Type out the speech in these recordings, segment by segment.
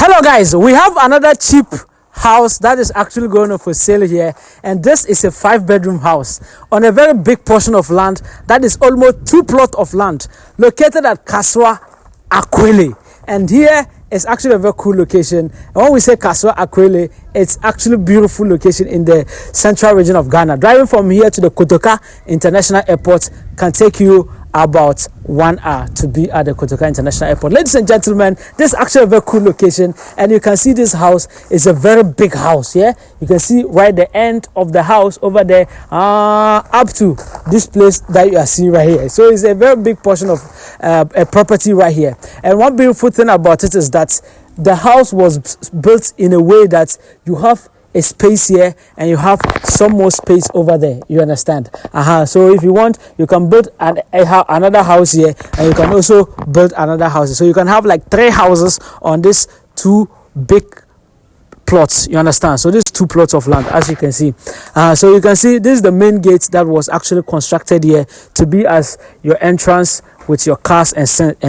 Hello guys, we have another cheap house that is actually going on for sale here, and this is a 5-bedroom house on a very big portion of land that is almost 2 plots of land located at Kasoa, Akweley. And here is actually a very cool location. And when we say Kasoa, Akweley, it's actually a beautiful location in the central region of Ghana. Driving from here to the Kotoka International Airport can take you about 1 hour to be at the Kotoka International Airport. Ladies and gentlemen, this is actually a very cool location, and you can see this house is a very big house. Yeah, you can see right the end of the house over there, up to this place that you are seeing right here. So it's a very big portion of a property right here. And one beautiful thing about it is that the house was built in a way that you have a space here and you have some more space over there. You understand? So if you want, you can build another house here, and you can also build another house. So you can have like 3 houses on this 2 big plots. You understand? So this 2 plots of land, as you can see. So you can see this is the main gate that was actually constructed here to be as your entrance with your cars and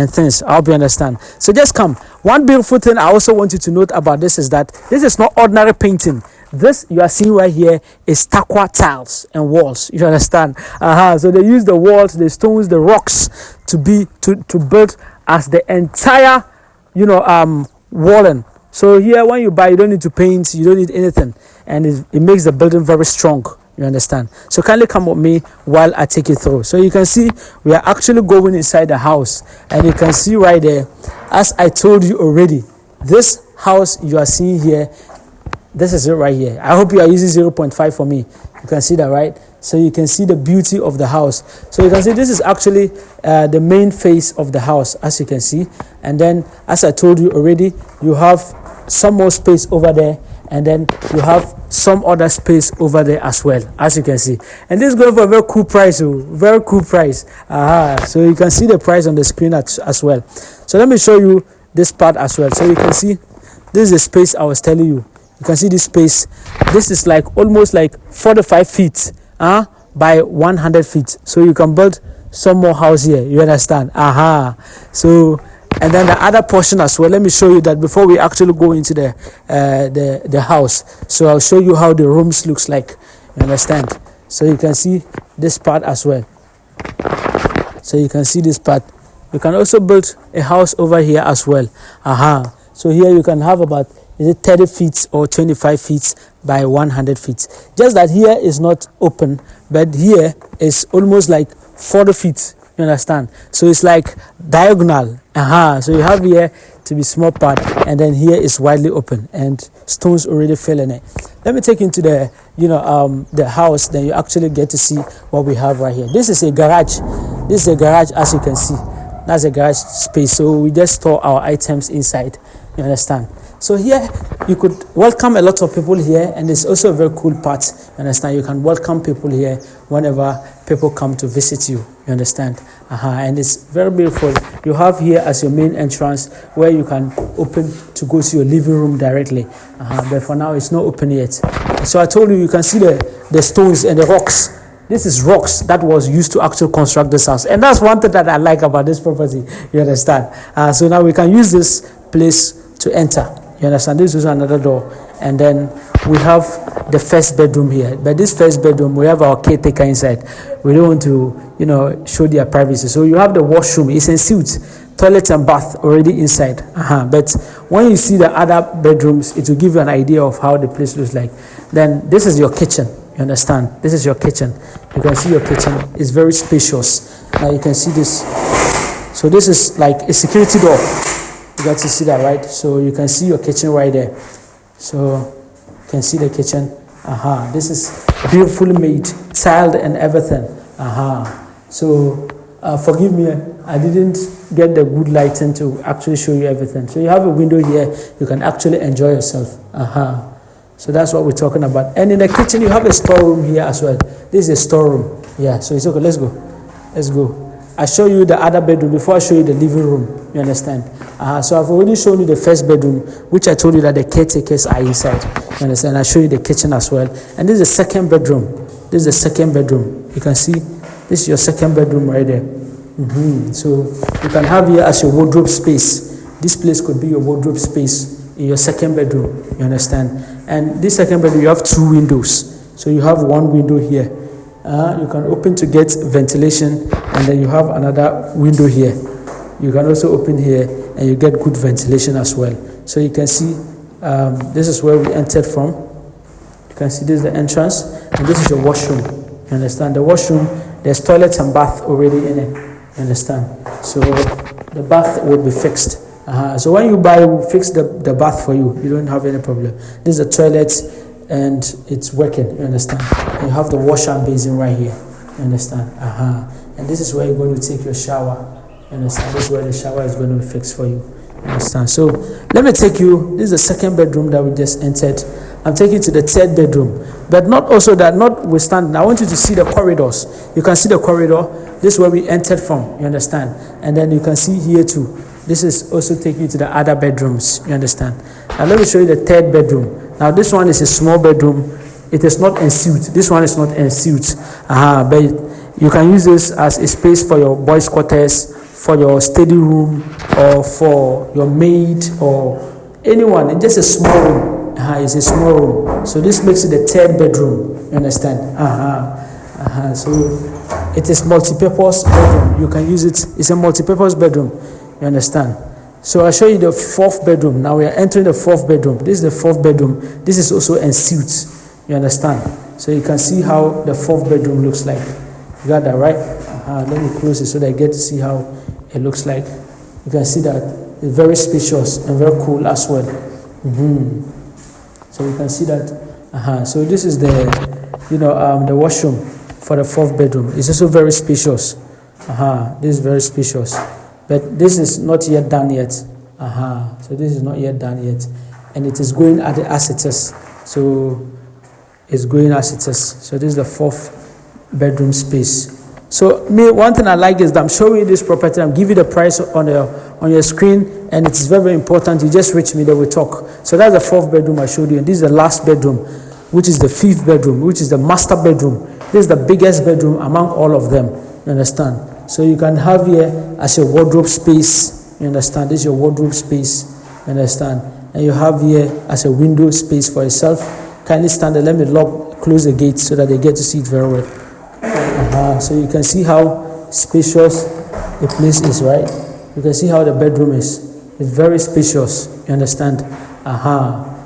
things. I hope you understand. So just come. One beautiful thing I also want you to note about this is that this is not ordinary painting. This you are seeing right here is Takwa tiles and walls. You understand? So they use the walls, the stones, the rocks to build as the entire walling. So here when you buy, you don't need to paint, you don't need anything, and it makes the building very strong. You understand? So kindly come with me while I take you through. So you can see we are actually going inside the house, and you can see right there, as I told you already, this house you are seeing here, this is it right here. I hope you are using 0.5 for me. You can see that, right? So you can see the beauty of the house. So you can see this is actually the main face of the house, as you can see. And then, as I told you already, you have some more space over there, and then you have some other space over there as well, as you can see. And this is going for a very cool price, very cool price. So you can see the price on the screen as well. So let me show you this part as well. So you can see this is the space I was telling you. You can see this space. This is like almost like 45 feet by 100 feet. So you can build some more house here. You understand? So, and then the other portion as well. Let me show you that before we actually go into the house. So I'll show you how the rooms looks like. You understand? So you can see this part as well. So you can see this part. You can also build a house over here as well. So here you can have about 30 feet or 25 feet by 100 feet. Just that here is not open, but here is almost like 40 feet. You understand? So it's like diagonal. So you have here to be small part, and then here is widely open, and stones already fill in it. Let me take you into the house. Then you actually get to see what we have right here. This is a garage. This is a garage, as you can see. That's a garage space. So we just store our items inside. You understand? So here you could welcome a lot of people here, and it's also a very cool part. You understand? You can welcome people here whenever people come to visit you. You understand? And it's very beautiful. You have here as your main entrance where you can open to go to your living room directly. But for now it's not open yet. So I told you can see the stones and the rocks. This is rocks that was used to actually construct this house, and that's one thing that I like about this property. You understand? So now we can use this place to enter. You understand? This is another door, and then we have the first bedroom here. But this first bedroom, we have our caretaker inside. We don't want to, show their privacy. So you have the washroom. It's in suite, toilet and bath already inside. But when you see the other bedrooms, it will give you an idea of how the place looks like. Then this is your kitchen. You understand? This is your kitchen. You can see your kitchen is very spacious. Now you can see this. So this is like a security door. You got to see that, right? So you can see your kitchen right there. So you can see the kitchen. This is beautifully made, tiled and everything. So forgive me, I didn't get the good lighting to actually show you everything. So you have a window here. You can actually enjoy yourself. So that's what we're talking about. And in the kitchen, you have a storeroom here as well. This is a storeroom. Yeah, so it's okay. Let's go. Let's go. I show you the other bedroom before I show you the living room. You understand? So I've already shown you the first bedroom, which I told you that the caretakers are inside. You understand? I show you the kitchen as well. And this is the second bedroom. This is the second bedroom. You can see this is your second bedroom right there. So you can have here as your wardrobe space. This place could be your wardrobe space. in your second bedroom, you understand? And this second bedroom, you have 2 windows. So you have 1 window here. You can open to get ventilation, and then you have another window here. You can also open here, and you get good ventilation as well. So you can see, this is where we entered from. You can see this is the entrance, and this is your washroom. You understand? The washroom, there's toilet and bath already in it. You understand? So the bath will be fixed. So when you buy, we'll fix the bath for you. You don't have any problem. This is the toilet, and it's working. You understand? And you have the wash and basin right here. You understand? And this is where you're going to take your shower. You understand? This is where the shower is going to be fixed for you. You understand? So let me take you. This is the second bedroom that we just entered. I'm taking you to the third bedroom, but notwithstanding, I want you to see the corridors. You can see the corridor. This is where we entered from. You understand? And then you can see here too. This is also taking you to the other bedrooms. You understand? Now let me show you the third bedroom. Now this one is a small bedroom. It is not ensuite. This one is not ensuite. But you can use this as a space for your boys' quarters, for your study room, or for your maid, or anyone. It's just a small room. It's a small room. So this makes it the third bedroom. You understand? So it is multi-purpose bedroom. You can use it. It's a multi-purpose bedroom. You understand? So I'll show you the fourth bedroom. Now we are entering the fourth bedroom. This is the fourth bedroom. This is also ensuite. You understand? So you can see how the fourth bedroom looks like. You got that right? Let me close it so that I get to see how it looks like. You can see that it's very spacious and very cool as well. So you can see that. So this is the washroom for the fourth bedroom. It's also very spacious. This is very spacious. But this is not yet done yet. So this is not yet done yet. And it is going as it is. So it's going as it is. So this is the fourth bedroom space. So one thing I like is that I'm showing you this property. I'm giving you the price on your screen, and it's very, very important. You just reach me, then we talk. So that's the fourth bedroom I showed you, and this is the last bedroom, which is the fifth bedroom, which is the master bedroom. This is the biggest bedroom among all of them. You understand? So you can have here as your wardrobe space. You understand? This is your wardrobe space. You understand? And you have here as a window space for yourself. Kindly stand there. Let me close the gate so that they get to see it very well. So you can see how spacious the place is, right? You can see how the bedroom is. It's very spacious. You understand?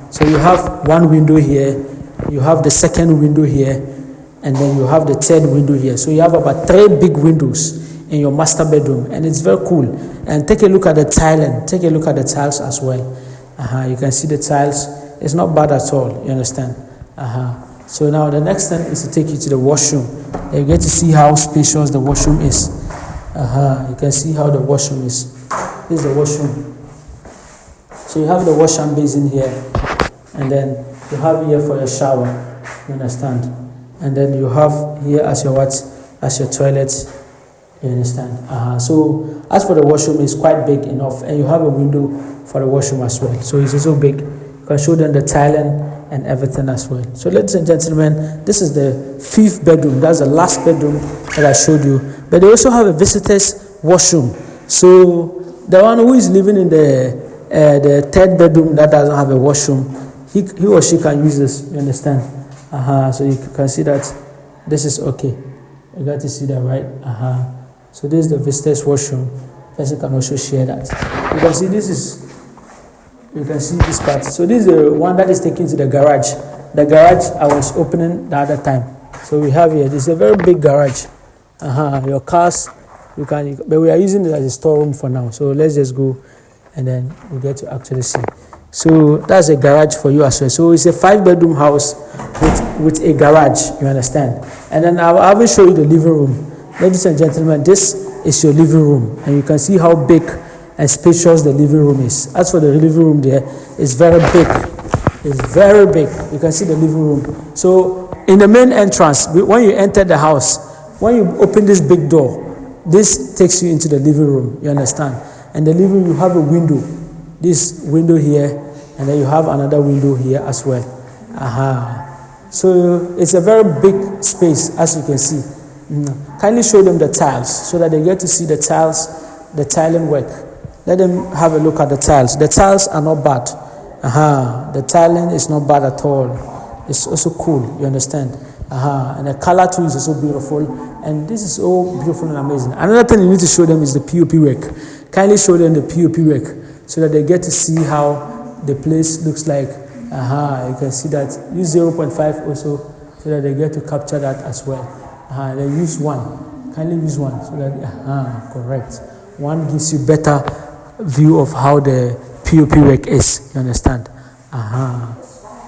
So you have one window here. You have the second window here. And then you have the third window here. So you have about 3 big windows in your master bedroom, and it's very cool. And take a look at the tiling. Take a look at the tiles as well. You can see the tiles. It's not bad at all. You understand? So now the next thing is to take you to the washroom. And you get to see how spacious the washroom is. You can see how the washroom is. This is the washroom. So you have the wash and basin here, and then you have here for your shower. You understand? And then you have here as your as your toilet. You understand? So as for the washroom, it's quite big enough, and you have a window for the washroom as well. So it's also big. You can show them the tiling and everything as well. So ladies and gentlemen, this is the fifth bedroom. That's the last bedroom that I showed you. But they also have a visitor's washroom. So the one who is living in the third bedroom that doesn't have a washroom, he or she can use this. You understand? So you can see that this is okay. You got to see that, right? So this is the visitor's washroom. Person can also share that. You can see you can see this part. So this is the one that is taken to the garage. The garage I was opening the other time. So we have here, this is a very big garage. Your cars, but we are using it as a storeroom for now. So let's just go, and then we get to actually see. So that's a garage for you as well. So it's a 5-bedroom house with a garage, you understand? And then I will show you the living room. Ladies and gentlemen, this is your living room, and you can see how big and spacious the living room is. As for the living room there, it's very big. It's very big. You can see the living room. So in the main entrance, when you enter the house, when you open this big door, this takes you into the living room, you understand? And the living room, you have a window. This window here, and then you have another window here as well. So it's a very big space, as you can see. Kindly show them the tiles so that they get to see the tiles, the tiling work. Let them have a look at the tiles. The tiles are not bad. The tiling is not bad at all. It's also cool, you understand? And the color too is also beautiful. And this is all beautiful and amazing. Another thing you need to show them is the POP work. Kindly show them the POP work so that they get to see how the place looks like. You can see that. Use 0.5 also so that they get to capture that as well. They use 1. Kindly use 1 so that, correct. 1 gives you better view of how the POP work is. You understand?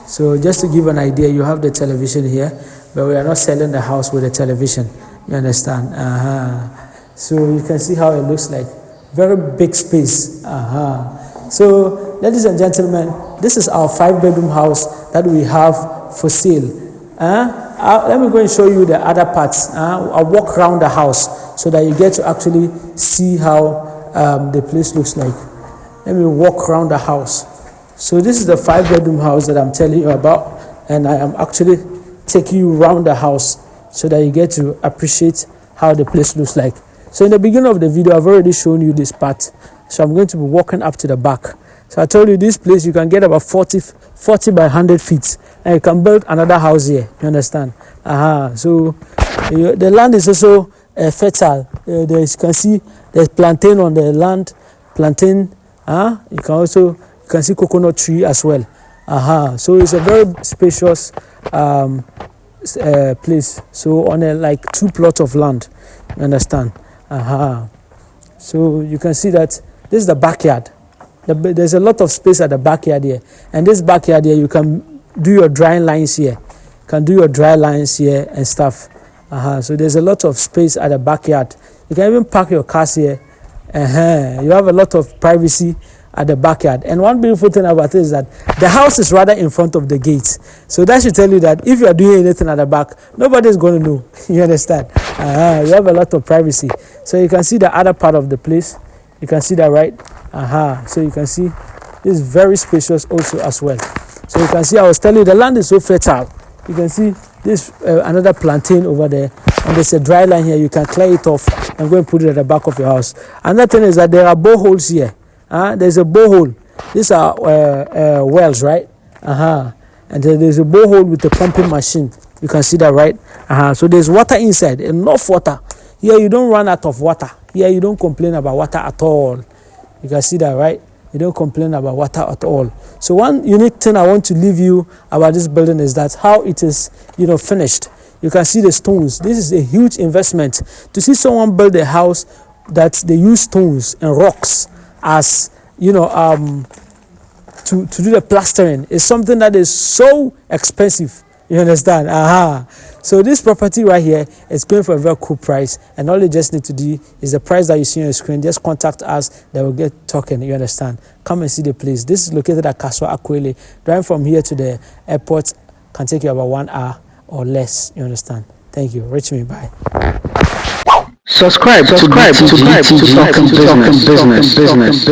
So just to give an idea, you have the television here, but we are not selling the house with the television. You understand? So you can see how it looks like. Very big space. So, ladies and gentlemen, this is our 5-bedroom house that we have for sale. Let me go and show you the other parts. I'll walk around the house so that you get to actually see how the place looks like. Let me walk around the house. So this is the 5-bedroom house that I'm telling you about, and I am actually taking you around the house so that you get to appreciate how the place looks like. So in the beginning of the video, I've already shown you this part. So I'm going to be walking up to the back. So I told you this place, you can get about 40 by 100 feet, and you can build another house here. You understand? So the land is also fertile. You can see there's plantain on the land. Plantain. You can see coconut tree as well. So it's a very spacious place. So on like 2 plots of land. You understand? So you can see that this is the backyard. There's a lot of space at the backyard here. And this backyard here, you can do your dry lines here. You can do your dry lines here and stuff. So there's a lot of space at the backyard. You can even park your cars here. You have a lot of privacy at the backyard. And one beautiful thing about it is that the house is rather in front of the gate. So that should tell you that if you are doing anything at the back, nobody is going to know. You understand? You have a lot of privacy. So you can see the other part of the place. You can see that, right? So you can see this is very spacious also as well. So you can see, I was telling you, the land is so fertile. You can see this another plantain over there, and there's a dry line here. You can clear it off and go and put it at the back of your house. Another thing is that there are boreholes here. There's a borehole. These are wells, right? And there's a borehole with a pumping machine. You can see that, right? So there's water inside, enough water. Here you don't run out of water. Here you don't complain about water at all. You can see that, right? You don't complain about water at all. So one unique thing I want to leave you about this building is that how it is, finished. You can see the stones. This is a huge investment. To see someone build a house that they use stones and rocks as, to do the plastering is something that is so expensive. You understand? So this property right here is going for a very cool price, and all you just need to do is the price that you see on your screen. Just contact us, they will get talking. You understand? Come and see the place. This is located at Kasoa, Akweley. Driving from here to the airport can take you about 1 hour or less. You understand? Thank you. Reach me. Bye. Subscribe to Talking Business.